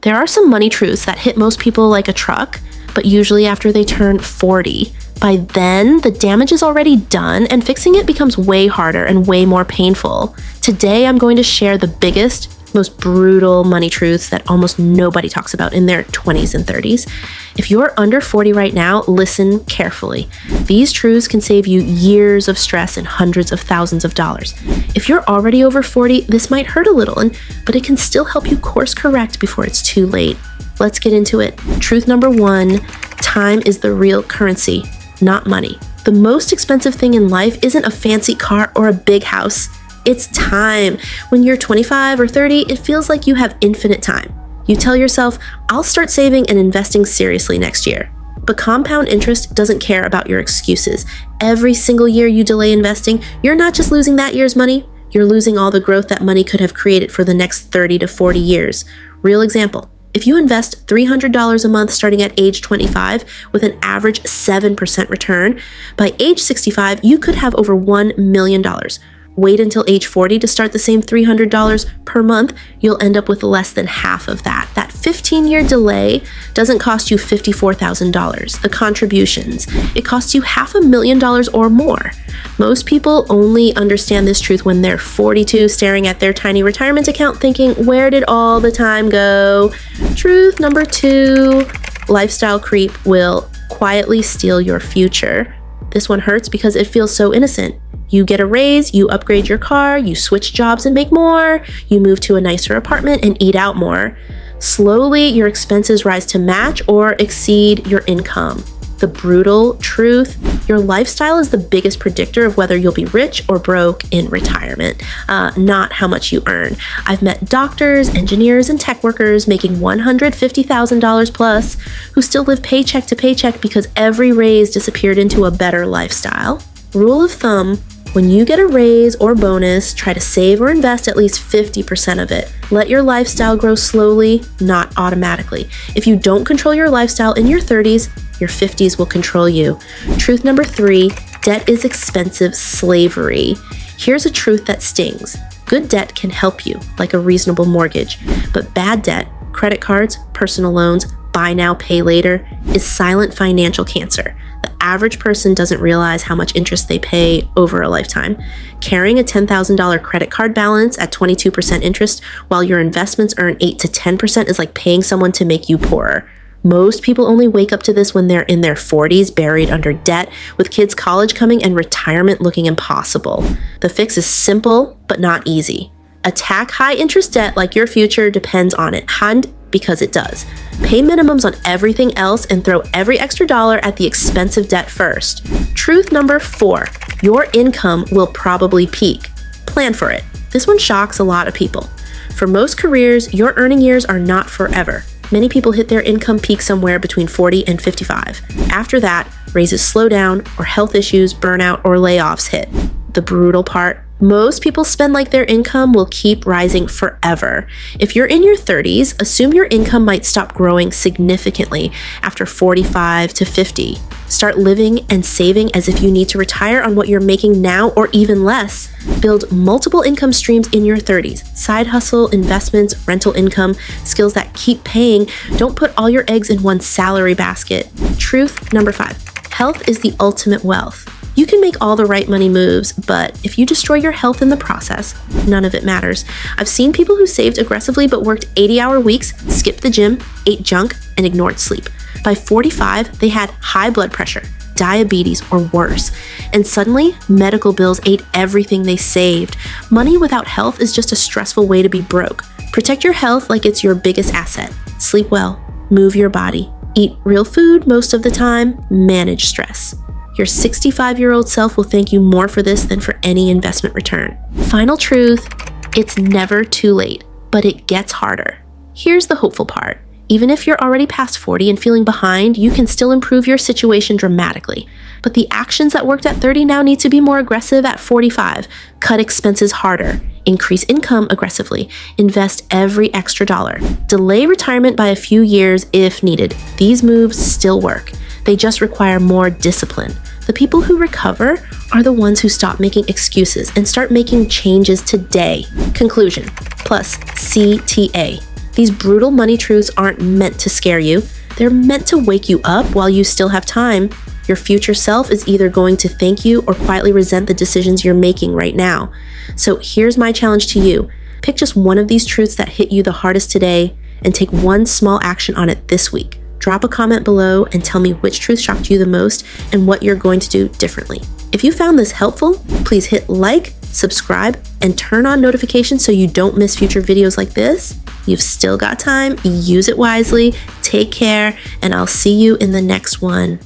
There are some money truths that hit most people like a truck, but usually after they turn 40. By then, the damage is already done and fixing it becomes way harder and way more painful. Today, I'm going to share the biggest, most brutal money truths that almost nobody talks about in their 20s and 30s. If you're under 40 right now, listen carefully. These truths can save you years of stress and hundreds of thousands of dollars. If you're already over 40, this might hurt a little, but it can still help you course correct before it's too late. Let's get into it. Truth number 1, time is the real currency, not money. The most expensive thing in life isn't a fancy car or a big house. It's time. When you're 25 or 30, it feels like you have infinite time. You tell yourself, I'll start saving and investing seriously next year. But compound interest doesn't care about your excuses. Every single year you delay investing, you're not just losing that year's money, you're losing all the growth that money could have created for the next 30 to 40 years. Real example. If you invest $300 a month starting at age 25 with an average 7% return, by age 65, you could have over $1 million. Wait until age 40 to start the same $300 per month, you'll end up with less than half of that. That 15-year delay doesn't cost you $54,000. The contributions, it costs you $500,000 or more. Most people only understand this truth when they're 42, staring at their tiny retirement account thinking, where did all the time go? Truth number 2, lifestyle creep will quietly steal your future. This one hurts because it feels so innocent. You get a raise, you upgrade your car, you switch jobs and make more, you move to a nicer apartment and eat out more. Slowly, your expenses rise to match or exceed your income. The brutal truth, your lifestyle is the biggest predictor of whether you'll be rich or broke in retirement, not how much you earn. I've met doctors, engineers, and tech workers making $150,000 plus who still live paycheck to paycheck because every raise disappeared into a better lifestyle. Rule of thumb, when you get a raise or bonus, try to save or invest at least 50% of it. Let your lifestyle grow slowly, not automatically. If you don't control your lifestyle in your 30s, your 50s will control you. Truth number 3, debt is expensive slavery. Here's a truth that stings. Good debt can help you, like a reasonable mortgage, but bad debt, credit cards, personal loans, buy now, pay later, is silent financial cancer. The average person doesn't realize how much interest they pay over a lifetime. Carrying a $10,000 credit card balance at 22% interest while your investments earn 8 to 10% is like paying someone to make you poorer. Most people only wake up to this when they're in their 40s, buried under debt, with kids' college coming and retirement looking impossible. The fix is simple, but not easy. Attack high-interest debt like your future depends on it, and because it does. Pay minimums on everything else and throw every extra dollar at the expensive debt first. Truth number 4, your income will probably peak. Plan for it. This one shocks a lot of people. For most careers, your earning years are not forever. Many people hit their income peak somewhere between 40 and 55. After that, raises slow down or health issues, burnout, or layoffs hit. The brutal part, most people spend like their income will keep rising forever. If you're in your 30s, assume your income might stop growing significantly after 45 to 50. Start living and saving as if you need to retire on what you're making now or even less. Build multiple income streams in your 30s. Side hustle, investments, rental income, skills that keep paying. Don't put all your eggs in one salary basket. Truth number 5, health is the ultimate wealth. You can make all the right money moves, but if you destroy your health in the process, none of it matters. I've seen people who saved aggressively but worked 80-hour weeks, skipped the gym, ate junk, and ignored sleep. By 45, they had high blood pressure, diabetes, or worse. And suddenly, medical bills ate everything they saved. Money without health is just a stressful way to be broke. Protect your health like it's your biggest asset. Sleep well, move your body, eat real food most of the time, manage stress. Your 65-year-old self will thank you more for this than for any investment return. Final truth, it's never too late, but it gets harder. Here's the hopeful part. Even if you're already past 40 and feeling behind, you can still improve your situation dramatically. But the actions that worked at 30 now need to be more aggressive at 45. Cut expenses harder. Increase income aggressively. Invest every extra dollar. Delay retirement by a few years if needed. These moves still work. They just require more discipline. The people who recover are the ones who stop making excuses and start making changes today. Conclusion, plus CTA. These brutal money truths aren't meant to scare you. They're meant to wake you up while you still have time. Your future self is either going to thank you or quietly resent the decisions you're making right now. So here's my challenge to you. Pick just one of these truths that hit you the hardest today and take one small action on it this week. Drop a comment below and tell me which truth shocked you the most and what you're going to do differently. If you found this helpful, please hit like, subscribe, and turn on notifications so you don't miss future videos like this. You've still got time. Use it wisely. Take care, and I'll see you in the next one.